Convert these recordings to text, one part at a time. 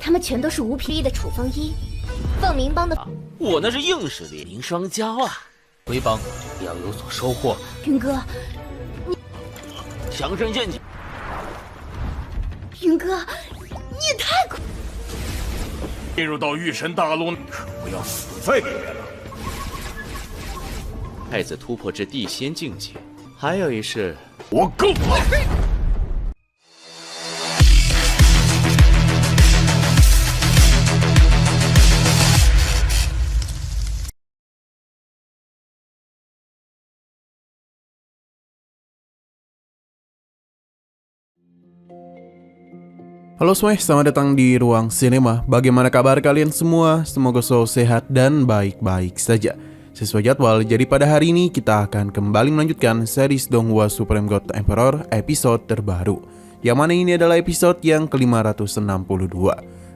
他们全都是无匹敌的楚风一，凤鸣帮的。我那是硬实力，零双骄啊！回帮要有所收获。云哥，强身健体。云哥，你也太快！进入到御神大陆，可不要死在里面了。太子突破至地仙境界，还有一事，我够了。Halo semuanya, selamat datang di Ruang Sinema. Bagaimana kabar kalian semua? Semoga selalu sehat dan baik-baik saja. Sesuai jadwal, jadi pada hari ini kita akan kembali melanjutkan series Donghua Supreme God Emperor episode terbaru, yang mana ini adalah episode yang ke-562.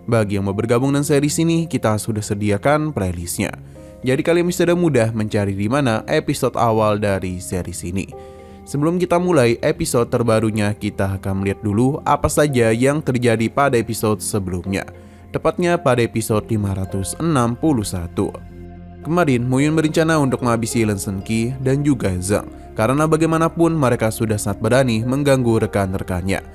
Bagi yang mau bergabung dengan series ini, kita sudah sediakan playlistnya. Jadi kalian bisa mudah mencari di mana episode awal dari series ini. Sebelum kita mulai episode terbarunya, kita akan melihat dulu apa saja yang terjadi pada episode sebelumnya. Tepatnya pada episode 561. Kemarin, Muyun berencana untuk menghabisi Lan Shenqi dan juga Zhang, karena bagaimanapun mereka sudah sangat berani mengganggu rekan-rekannya.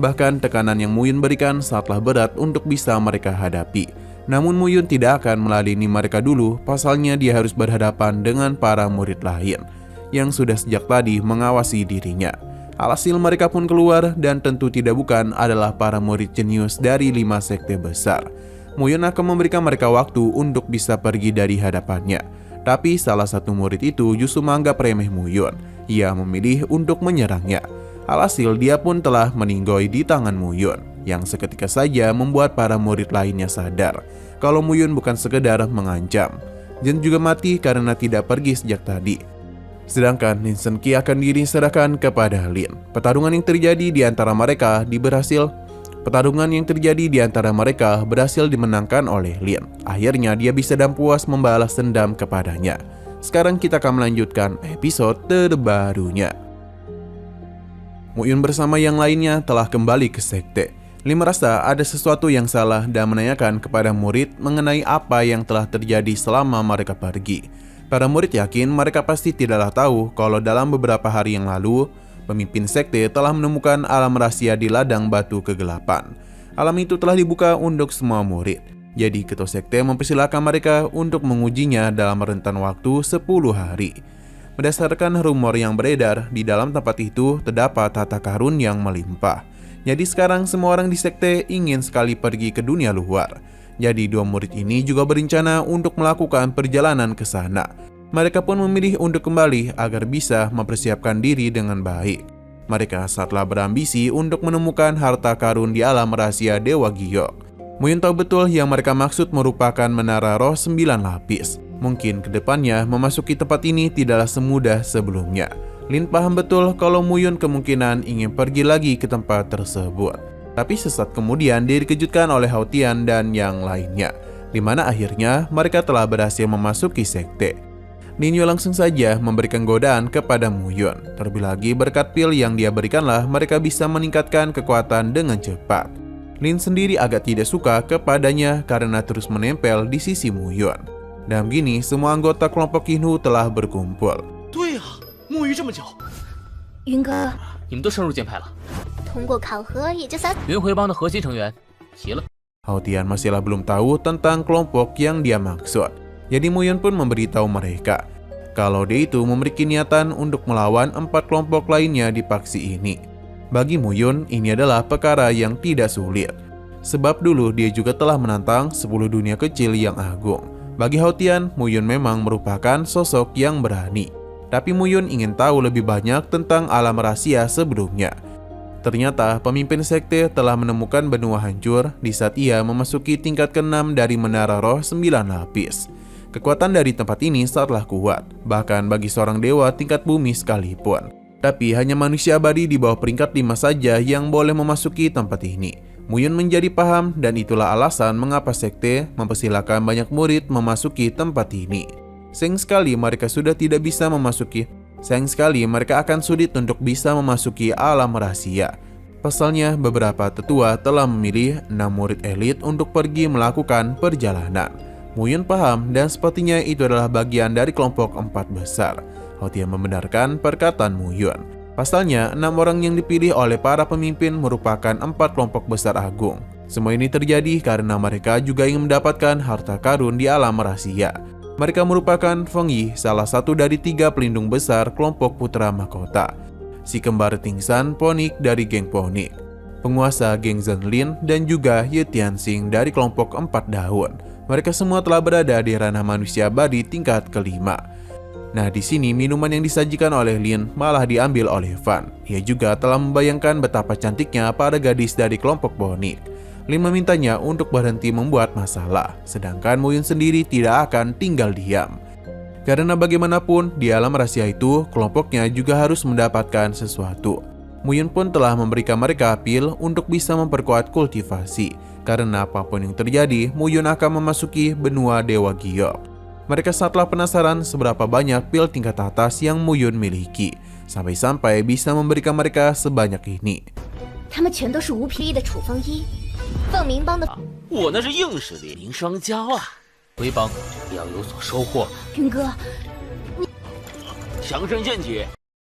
Bahkan tekanan yang Muyun berikan sangatlah berat untuk bisa mereka hadapi. Namun Muyun tidak akan meladeni mereka dulu, pasalnya dia harus berhadapan dengan para murid lain yang sudah sejak tadi mengawasi dirinya. Alhasil mereka pun keluar, dan tentu tidak bukan adalah para murid jenius dari 5 sekte besar. Muyun akan memberikan mereka waktu untuk bisa pergi dari hadapannya. Tapi salah satu murid itu justru menganggap remeh Muyun. Ia memilih untuk menyerangnya. Alhasil dia pun telah meninggoy di tangan Muyun, yang seketika saja membuat para murid lainnya sadar kalau Muyun bukan sekedar mengancam. Zhang juga mati karena tidak pergi sejak tadi. Sedangkan Lan Shenqi akan diserahkan kepada Lin. Pertarungan yang terjadi di antara mereka berhasil dimenangkan oleh Lin. Akhirnya dia bisa dan puas membalas dendam kepadanya. Sekarang kita akan melanjutkan episode terbarunya. Muyun bersama yang lainnya telah kembali ke sekte. Lin merasa ada sesuatu yang salah dan menanyakan kepada murid mengenai apa yang telah terjadi selama mereka pergi. Para murid yakin mereka pasti tidaklah tahu kalau dalam beberapa hari yang lalu, pemimpin sekte telah menemukan alam rahasia di ladang batu kegelapan. Alam itu telah dibuka untuk semua murid. Jadi ketua sekte mempersilahkan mereka untuk mengujinya dalam rentan waktu 10 hari. Berdasarkan rumor yang beredar, di dalam tempat itu terdapat harta karun yang melimpah. Jadi sekarang semua orang di sekte ingin sekali pergi ke dunia luar. Jadi 2 murid ini juga berencana untuk melakukan perjalanan ke sana. Mereka pun memilih untuk kembali agar bisa mempersiapkan diri dengan baik. Mereka saatlah berambisi untuk menemukan harta karun di alam rahasia Dewa Giok. Muyun tahu betul yang mereka maksud merupakan menara roh 9 lapis. Mungkin kedepannya memasuki tempat ini tidaklah semudah sebelumnya. Lin paham betul kalau Muyun kemungkinan ingin pergi lagi ke tempat tersebut. Tapi sesaat kemudian dia dikejutkan oleh Hao Tian dan yang lainnya, di mana akhirnya mereka telah berhasil memasuki sekte. Ninyo langsung saja memberikan godaan kepada Muyun. Terlebih lagi berkat pil yang dia berikanlah mereka bisa meningkatkan kekuatan dengan cepat. Lin sendiri agak tidak suka kepadanya karena terus menempel di sisi Muyun. Dan begini semua anggota kelompok Qinhu telah berkumpul. 对啊，摸鱼这么久，云哥，你们都升入剑派了。通过考核也就3。云回帮的核心成员齐了。 Hao Tian masihlah belum tahu tentang kelompok yang dia maksud. Jadi Muyun pun memberitahu mereka kalau dia itu memiliki niatan untuk melawan 4 kelompok lainnya di paksi ini. Bagi Muyun, ini adalah perkara yang tidak sulit. Sebab dulu dia juga telah menantang 10 dunia kecil yang agung. Bagi Hao Tian, Muyun memang merupakan sosok yang berani. Tapi Muyun ingin tahu lebih banyak tentang alam rahasia sebelumnya. Ternyata pemimpin sekte telah menemukan benua hancur di saat ia memasuki tingkat ke-6 dari menara roh 9 lapis. Kekuatan dari tempat ini sangatlah kuat, bahkan bagi seorang dewa tingkat bumi sekalipun. Tapi hanya manusia abadi di bawah peringkat 5 saja yang boleh memasuki tempat ini. Muyun menjadi paham dan itulah alasan mengapa sekte mempersilahkan banyak murid memasuki tempat ini. Sayang sekali mereka akan sulit untuk bisa memasuki alam rahasia. Pasalnya, beberapa tetua telah memilih 6 murid elit untuk pergi melakukan perjalanan. Muyun paham dan sepertinya itu adalah bagian dari kelompok 4 besar. Hao-Tian membenarkan perkataan Muyun. Pasalnya, 6 orang yang dipilih oleh para pemimpin merupakan 4 kelompok besar agung. Semua ini terjadi karena mereka juga ingin mendapatkan harta karun di alam rahasia. Mereka merupakan Feng Yi, salah satu dari 3 pelindung besar kelompok putra mahkota. Si kembar Tingsan Ponik dari geng Ponik, penguasa geng Zhenlin, dan juga Ye Tianxing dari kelompok 4 daun. Mereka semua telah berada di ranah manusia abadi tingkat kelima. Nah, di sini minuman yang disajikan oleh Lin malah diambil oleh Fan. Ia juga telah membayangkan betapa cantiknya para gadis dari kelompok Ponik. Lin memintanya untuk berhenti membuat masalah, sedangkan Muyun sendiri tidak akan tinggal diam. Karena bagaimanapun, di alam rahasia itu, kelompoknya juga harus mendapatkan sesuatu. Muyun pun telah memberikan mereka pil untuk bisa memperkuat kultivasi. Karena apapun yang terjadi, Muyun akan memasuki benua Dewa Giok. Mereka sangatlah penasaran seberapa banyak pil tingkat atas yang Muyun miliki, sampai-sampai bisa memberikan mereka sebanyak ini. 他们全都是无匹的处方医，凤鸣帮的。我那是硬实力，零双骄啊！回帮要有所收获。云哥，强身健体。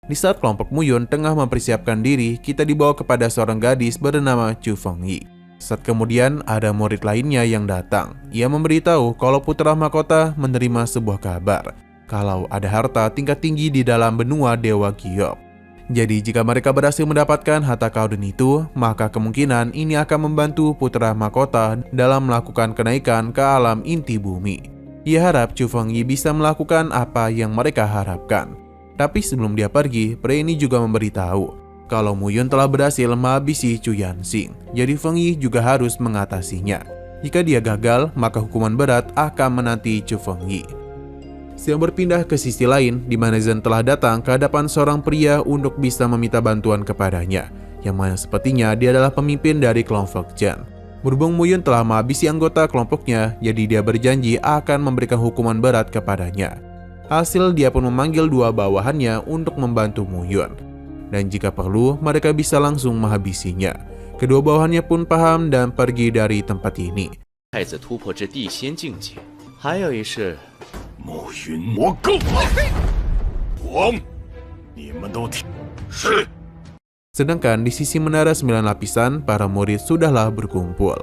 Di saat kelompok Muyun tengah mempersiapkan diri, kita dibawa kepada seorang gadis bernama Chu Fengyi. Saat kemudian ada murid lainnya yang datang. Ia memberitahu kalau putra mahkota menerima sebuah kabar kalau ada harta tingkat tinggi di dalam benua Dewa Giok. Jadi jika mereka berhasil mendapatkan harta karun itu, maka kemungkinan ini akan membantu putra mahkota dalam melakukan kenaikan ke alam inti bumi. Ia harap Chu Fengyi bisa melakukan apa yang mereka harapkan. Tapi sebelum dia pergi, pria ini juga memberitahu kalau Muyun telah berhasil menghabisi Chu Yanxing. Jadi Fengyi juga harus mengatasinya. Jika dia gagal, maka hukuman berat akan menanti Chu Fengyi. Siang berpindah ke sisi lain, di mana Zhen telah datang ke hadapan seorang pria untuk bisa meminta bantuan kepadanya, yang mana sepertinya dia adalah pemimpin dari kelompok Zhen. Berhubung Muyun telah menghabisi anggota kelompoknya, jadi dia berjanji akan memberikan hukuman berat kepadanya. Hasil, dia pun memanggil 2 bawahannya untuk membantu Muyun. Dan jika perlu, mereka bisa langsung menghabisinya. Kedua bawahannya pun paham dan pergi dari tempat ini. 太子突破至地仙境界，还有一事。 暮云魔够了，王，你们都听是。 Sedangkan di sisi menara 9 lapisan, para murid sudahlah berkumpul.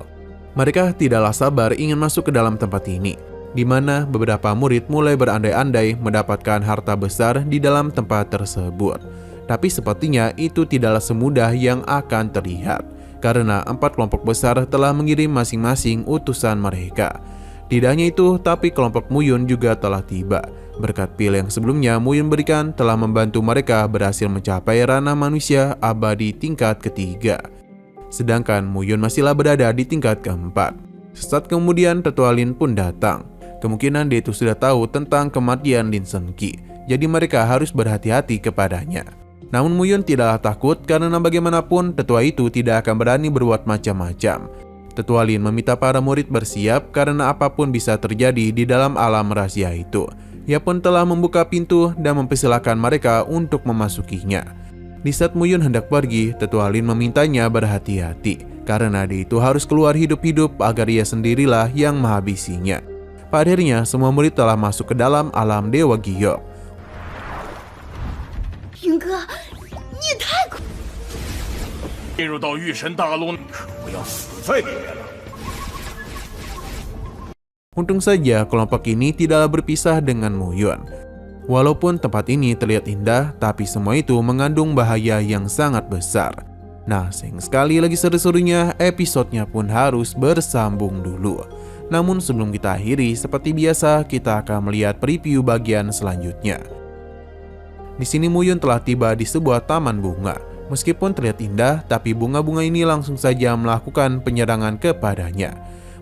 Mereka tidaklah sabar ingin masuk ke dalam tempat ini, di mana beberapa murid mulai berandai-andai mendapatkan harta besar di dalam tempat tersebut. Tapi sepertinya itu tidaklah semudah yang akan terlihat, karena 4 kelompok besar telah mengirim masing-masing utusan mereka. Tidak hanya itu, tapi kelompok Muyun juga telah tiba. Berkat pil yang sebelumnya Muyun berikan telah membantu mereka berhasil mencapai ranah manusia abadi tingkat ketiga. Sedangkan Muyun masihlah berada di tingkat keempat. Sesaat kemudian Tetua Lin pun datang. Kemungkinan dia itu sudah tahu tentang kematian Lin Shenqi, jadi mereka harus berhati-hati kepadanya. Namun Muyun tidaklah takut karena bagaimanapun tetua itu tidak akan berani berbuat macam-macam. Tetua Lin meminta para murid bersiap karena apapun bisa terjadi di dalam alam rahasia itu. Ia pun telah membuka pintu dan mempersilahkan mereka untuk memasukinya. Di saat Muyun hendak pergi, Tetua Lin memintanya berhati-hati karena dia itu harus keluar hidup-hidup agar ia sendirilah yang menghabisinya. Pada akhirnya, semua murid telah masuk ke dalam alam Dewa Giok. 云哥，你也太快！ 进入到御神大陆，可不要死在里面了。 Untung saja kelompok ini tidaklah berpisah dengan Muyun. Walaupun tempat ini terlihat indah, tapi semua itu mengandung bahaya yang sangat besar. Nah, sayang sekali lagi seru-serunya, episodenya pun harus bersambung dulu. Namun sebelum kita akhiri, seperti biasa kita akan melihat preview bagian selanjutnya. Di sini Muyun telah tiba di sebuah taman bunga. Meskipun terlihat indah, tapi bunga-bunga ini langsung saja melakukan penyerangan kepadanya.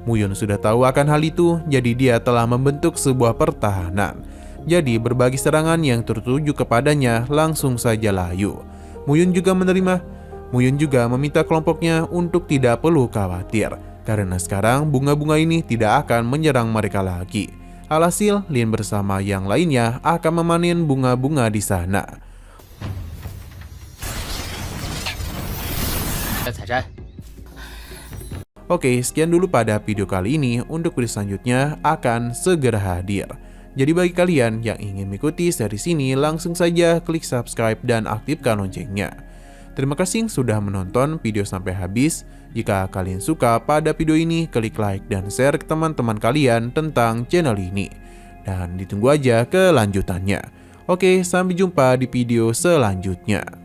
Muyun sudah tahu akan hal itu, jadi dia telah membentuk sebuah pertahanan. Jadi berbagai serangan yang tertuju kepadanya langsung saja layu. Muyun juga meminta kelompoknya untuk tidak perlu khawatir, karena sekarang bunga-bunga ini tidak akan menyerang mereka lagi. Alhasil, Lin bersama yang lainnya akan memanen bunga-bunga di sana. 摘。 Oke, sekian dulu pada video kali ini. Untuk video selanjutnya akan segera hadir. Jadi bagi kalian yang ingin mengikuti series ini, langsung saja klik subscribe dan aktifkan loncengnya. Terima kasih sudah menonton video sampai habis. Jika kalian suka pada video ini, klik like dan share ke teman-teman kalian tentang channel ini. Dan ditunggu aja kelanjutannya. Oke, sampai jumpa di video selanjutnya.